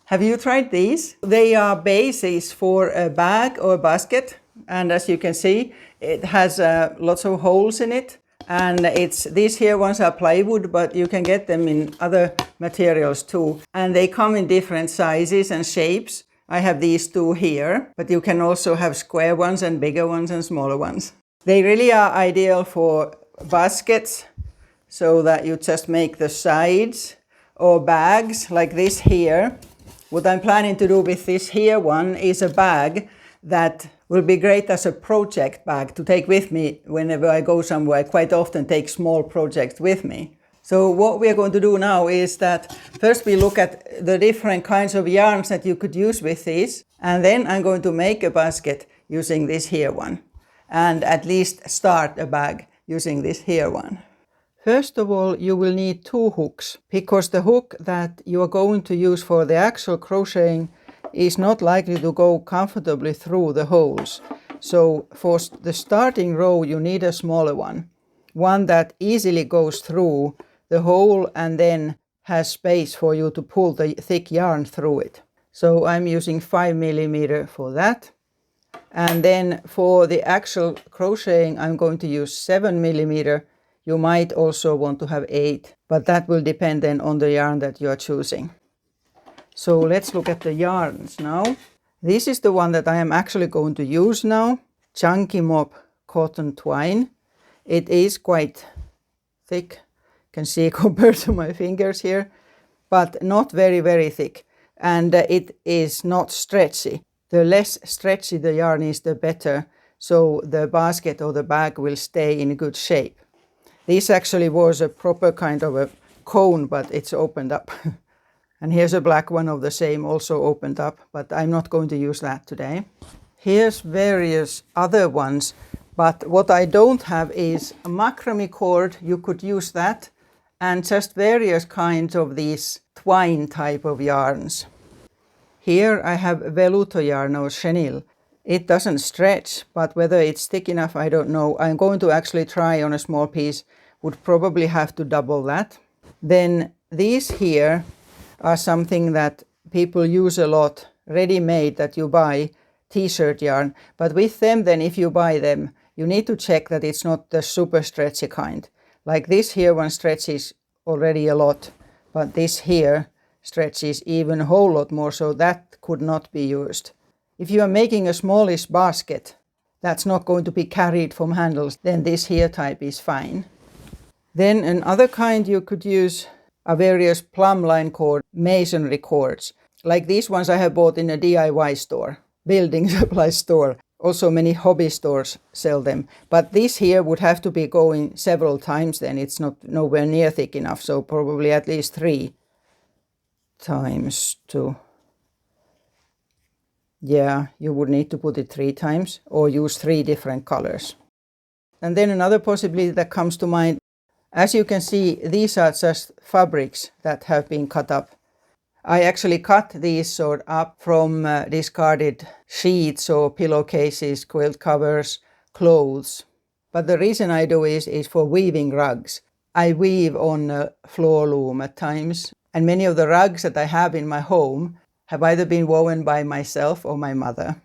Have you tried these? They are bases for a bag or a basket, and as you can see, it has lots of holes in it. And these here ones are plywood, but you can get them in other materials too. And they come in different sizes and shapes. I have these two here, but you can also have square ones and bigger ones and smaller ones. They really are ideal for baskets, so that you just make the sides, or bags like this here. What I'm planning to do with this here one is a bag that will be great as a project bag to take with me whenever I go somewhere. I quite often take small projects with me. So what we are going to do now is that first we look at the different kinds of yarns that you could use with these, and then I'm going to make a basket using this here one, and at least start a bag using this here one. First of all, you will need 2 hooks, because the hook that you are going to use for the actual crocheting is not likely to go comfortably through the holes. So for the starting row, you need a smaller one that easily goes through the hole and then has space for you to pull the thick yarn through it. So I'm using 5mm for that. And then for the actual crocheting, I'm going to use 7mm. You might also want to have 8, but that will depend then on the yarn that you are choosing. So let's look at the yarns now. This is the one that I am actually going to use now, Chunky Mop Cotton Twine. It is quite thick, you can see compared to my fingers here, but not very, very thick. And it is not stretchy. The less stretchy the yarn is, the better, so the basket or the bag will stay in good shape. This actually was a proper kind of a cone, but it's opened up. And here's a black one of the same, also opened up, but I'm not going to use that today. Here's various other ones, but what I don't have is a macrame cord. You could use that, and just various kinds of these twine type of yarns. Here I have veluto yarn or chenille. It doesn't stretch, but whether it's thick enough, I don't know. I'm going to actually try on a small piece, would probably have to double that. Then these here are something that people use a lot, ready-made that you buy, t-shirt yarn. But with them then, if you buy them, you need to check that it's not the super stretchy kind. Like this here one stretches already a lot, but this here stretches even a whole lot more, so that could not be used. If you are making a smallish basket that's not going to be carried from handles, then this here type is fine. Then another kind you could use are various plumb line cord, masonry cords. Like these ones I have bought in a DIY store, building supply store. Also many hobby stores sell them. But this here would have to be going several times then. It's not nowhere near thick enough, so probably at least 3 times 2. Yeah, you would need to put it 3 times or use 3 different colors. And then another possibility that comes to mind, as you can see, these are just fabrics that have been cut up. I actually cut these sort up from discarded sheets or pillowcases, quilt covers, clothes. But the reason I do is for weaving rugs. I weave on a floor loom at times, and many of the rugs that I have in my home have either been woven by myself or my mother.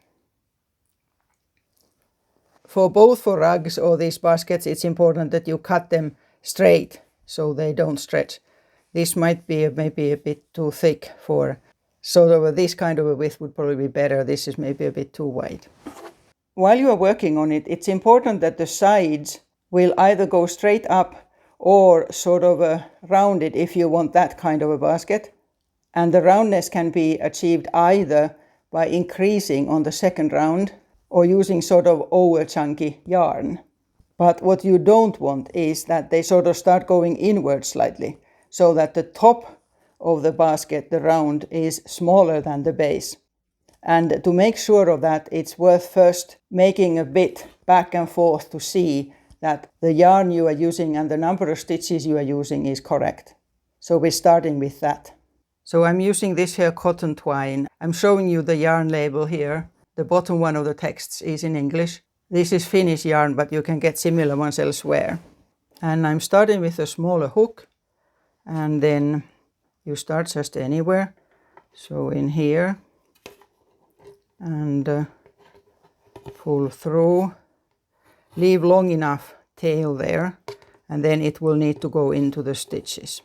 For both for rugs or these baskets, it's important that you cut them straight so they don't stretch. This might be maybe a bit too thick for sort of this kind of a width would probably be better. This is maybe a bit too wide. While you are working on it, it's important that the sides will either go straight up or sort of rounded if you want that kind of a basket. And the roundness can be achieved either by increasing on the second round or using sort of over chunky yarn. But what you don't want is that they sort of start going inward slightly, so that the top of the basket, the round, is smaller than the base. And to make sure of that, it's worth first making a bit back and forth to see that the yarn you are using and the number of stitches you are using is correct. So we're starting with that. So I'm using this here cotton twine. I'm showing you the yarn label here. The bottom one of the texts is in English. This is Finnish yarn, but you can get similar ones elsewhere. And I'm starting with a smaller hook. And then you start just anywhere. So in here and pull through, leave long enough tail there, and then it will need to go into the stitches.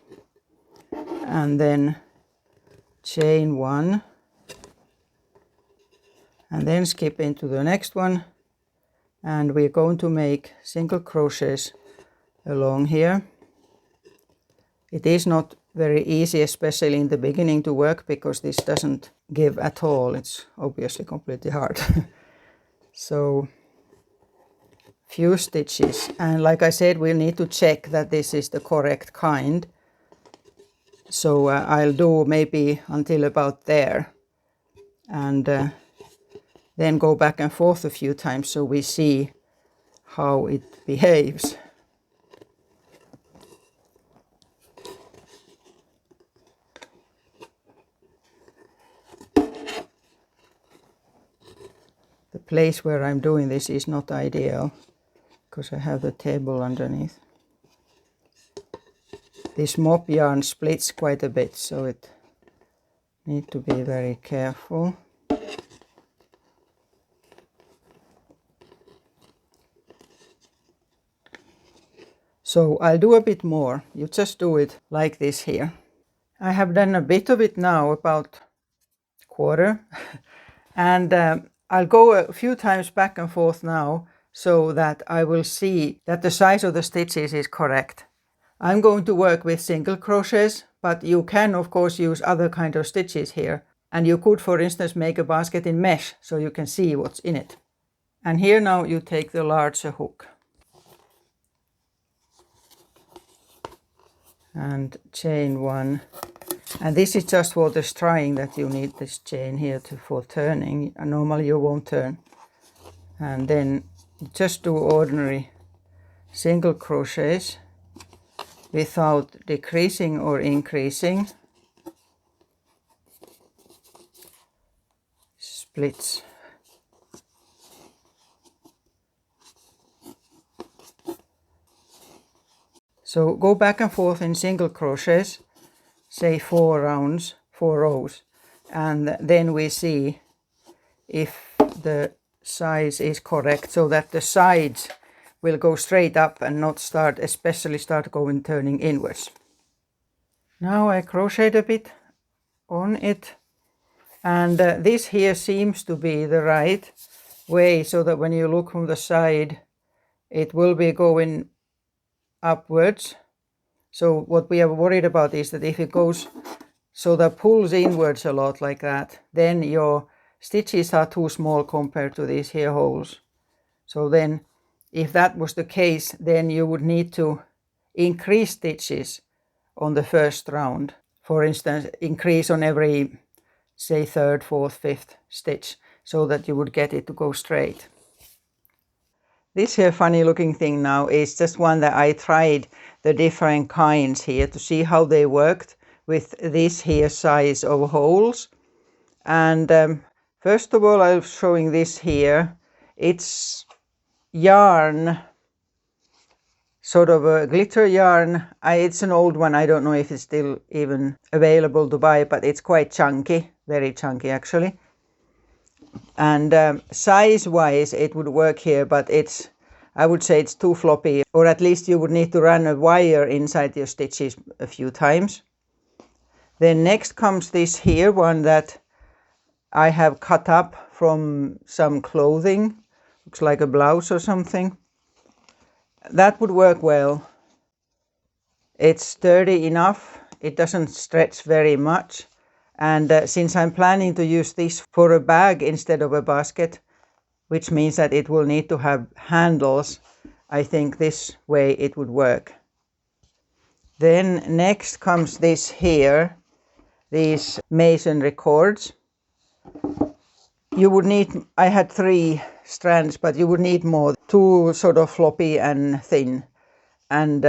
And then chain 1 and then skip into the next one, and we're going to make single crochets along here. It is not very easy, especially in the beginning, to work because this doesn't give at all. It's obviously completely hard. So few stitches, and like I said, we'll need to check that this is the correct kind. So I'll do maybe until about there, and then go back and forth a few times so we see how it behaves. The place where I'm doing this is not ideal because I have the table underneath. This mop yarn splits quite a bit, so it need to be very careful. So I'll do a bit more. You just do it like this here. I have done a bit of it now, about quarter, and I'll go a few times back and forth now so that I will see that the size of the stitches is correct. I'm going to work with single crochets, but you can of course use other kind of stitches here. And you could, for instance, make a basket in mesh so you can see what's in it. And here now you take the larger hook and chain 1. And this is just for the string that you need this chain here for turning. And normally you won't turn. And then just do ordinary single crochets without decreasing or increasing. Splits. So go back and forth in single crochets, say 4 rounds, 4 rows, and then we see if the size is correct, so that the sides will go straight up and not start turning inwards. Now I crocheted a bit on it, and this here seems to be the right way, so that when you look from the side it will be going upwards. So what we are worried about is that if it goes so that pulls inwards a lot like that, then your stitches are too small compared to these here holes. So then if that was the case, then you would need to increase stitches on the first round. For instance, increase on every, say, 3rd, 4th, 5th stitch, so that you would get it to go straight. This here funny looking thing now is just one that I tried the different kinds here to see how they worked with this here size of holes. And first of all, I'm showing this here. It's yarn, sort of a glitter yarn. It's an old one. I don't know if it's still even available to buy, but it's quite chunky, very chunky actually. And size-wise it would work here, but I would say it's too floppy, or at least you would need to run a wire inside your stitches a few times. Then next comes this here one that I have cut up from some clothing. Looks like a blouse or something. That would work well. It's sturdy enough. It doesn't stretch very much. And since I'm planning to use this for a bag instead of a basket, which means that it will need to have handles, I think this way it would work. Then next comes this here, these masonry cords. You would need, I had 3 strands, but you would need more, 2 sort of floppy and thin. And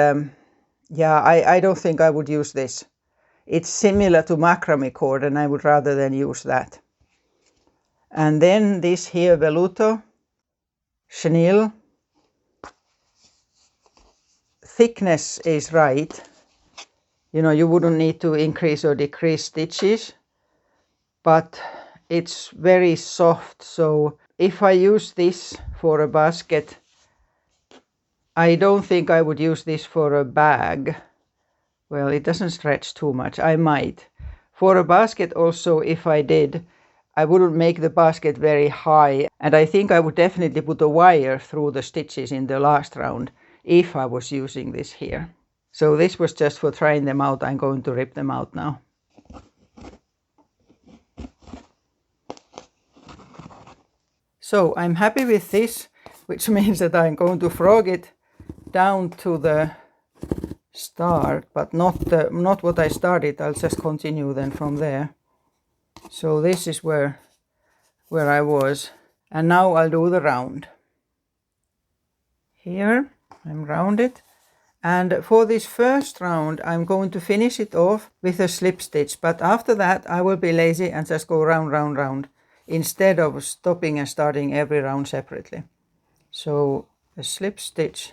yeah, I don't think I would use this. It's similar to macrame cord, and I would rather than use that. And then this here velluto, chenille. Thickness is right. You know, you wouldn't need to increase or decrease stitches. but it's very soft. So if I use this for a basket, I don't think I would use this for a bag. Well, it doesn't stretch too much. I might. For a basket also, if I did, I wouldn't make the basket very high. And I think I would definitely put a wire through the stitches in the last round if I was using this here. So this was just for trying them out. I'm going to rip them out now. So I'm happy with this, which means that I'm going to frog it down to the start, but not what I started. I'll just continue then from there. So this is where I was, and now I'll do the round. Here I'm rounded, and for this first round I'm going to finish it off with a slip stitch, but after that I will be lazy and just go round, round, round, instead of stopping and starting every round separately. So a slip stitch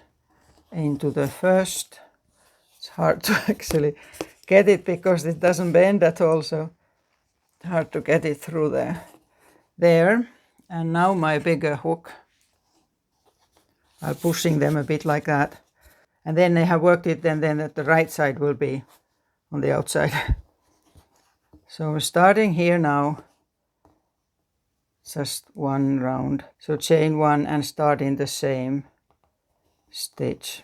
into the first. It's hard to actually get it because it doesn't bend at all, so it's hard to get it through there. And now my bigger hook, I'm pushing them a bit like that, and then I have worked it, and then that the right side will be on the outside. So I'm starting here now, just one round, so chain one and start in the same stitch.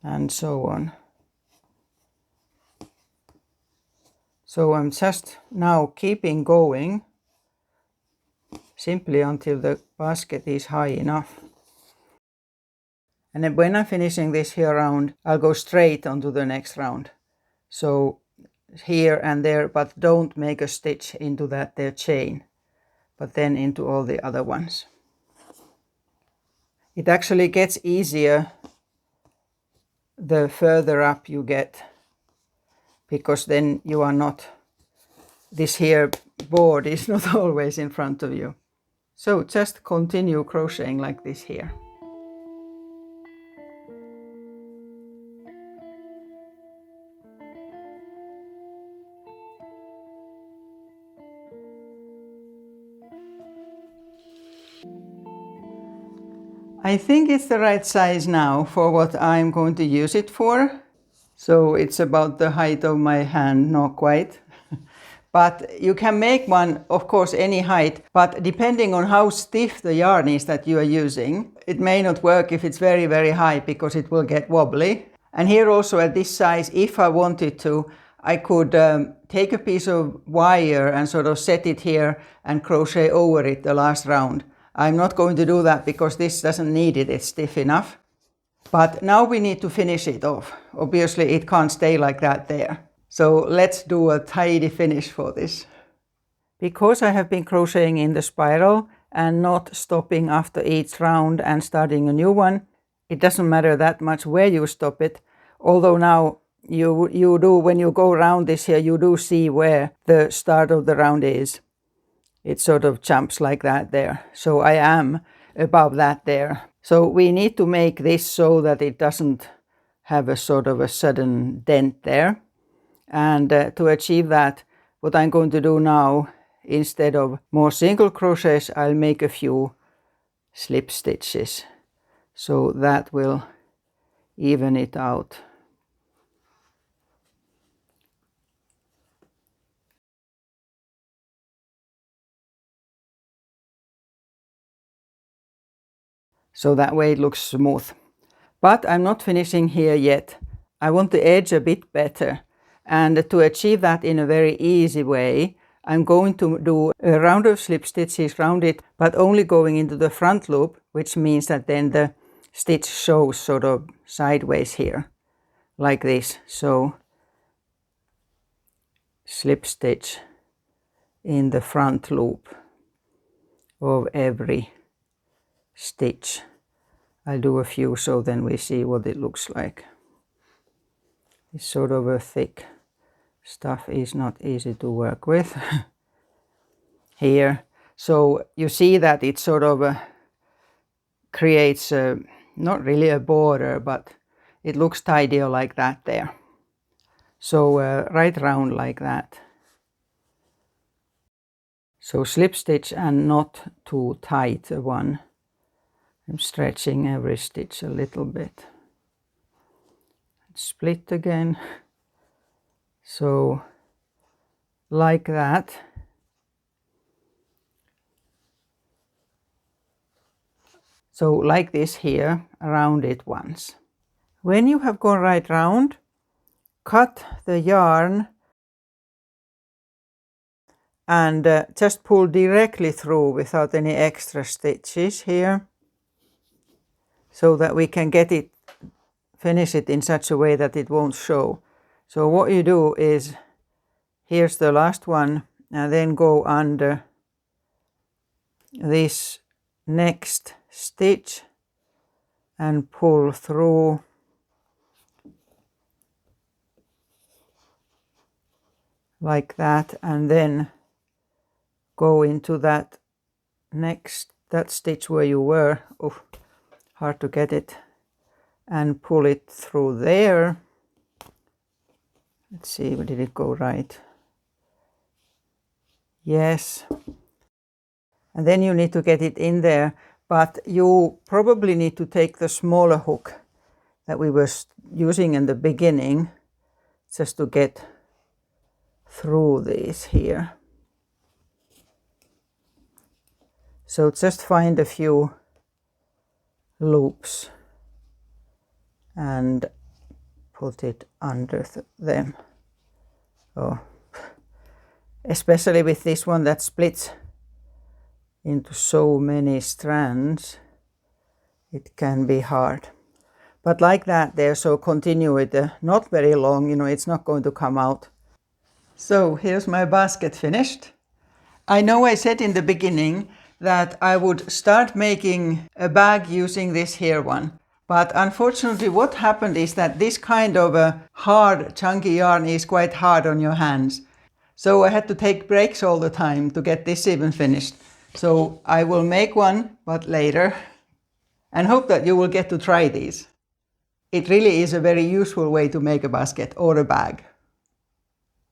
And so on. So I'm just now keeping going simply until the basket is high enough. And then when I'm finishing this here round, I'll go straight onto the next round. So here and there, but don't make a stitch into that there chain, but then into all the other ones. It actually gets easier the further up you get, because then you are not, this here board is not always in front of you. So just continue crocheting like this here. I think it's the right size now for what I'm going to use it for. So it's about the height of my hand, not quite. But you can make one, of course, any height, but depending on how stiff the yarn is that you are using, it may not work if it's very, very high, because it will get wobbly. And here also at this size, if I wanted to, I could take a piece of wire and sort of set it here and crochet over it the last round. I'm not going to do that because this doesn't need it, it's stiff enough. But now we need to finish it off. Obviously it can't stay like that there. So let's do a tidy finish for this. Because I have been crocheting in the spiral and not stopping after each round and starting a new one, it doesn't matter that much where you stop it. Although now you do, when you go around this here, you do see where the start of the round is. It sort of jumps like that there. So I am above that there. So we need to make this so that it doesn't have a sort of a sudden dent there. And to achieve that, what I'm going to do now, instead of more single crochets, I'll make a few slip stitches. So that will even it out. So that way it looks smooth. But I'm not finishing here yet. I want the edge a bit better. And to achieve that in a very easy way, I'm going to do a round of slip stitches round it, but only going into the front loop, which means that then the stitch shows sort of sideways here, like this. So slip stitch in the front loop of every stitch. I'll do a few so then we see what it looks like. It's sort of a thick stuff, is not easy to work with here. So you see that it sort of creates not really a border, but it looks tidier like that there. So right round like that. So slip stitch and not too tight one. I'm stretching every stitch a little bit. Split again. So like that. So like this here, around it once. When you have gone right round, cut the yarn and just pull directly through without any extra stitches here, so that we can get it, finish it in such a way that it won't show. So what you do is, here's the last one, and then go under this next stitch and pull through like that, and then go into that that stitch where you were. Oh, hard to get it, and pull it through there. Let's see, did it go right? Yes. And then you need to get it in there, but you probably need to take the smaller hook that we were using in the beginning, just to get through these here. So just find a few loops and put it under them. Oh, especially with this one that splits into so many strands, it can be hard. But like that there, so continue with not very long, you know, it's not going to come out. So here's my basket finished. I know I said in the beginning that I would start making a bag using this here one. But unfortunately what happened is that this kind of a hard chunky yarn is quite hard on your hands. So I had to take breaks all the time to get this even finished. So I will make one, but later, and hope that you will get to try these. It really is a very useful way to make a basket or a bag.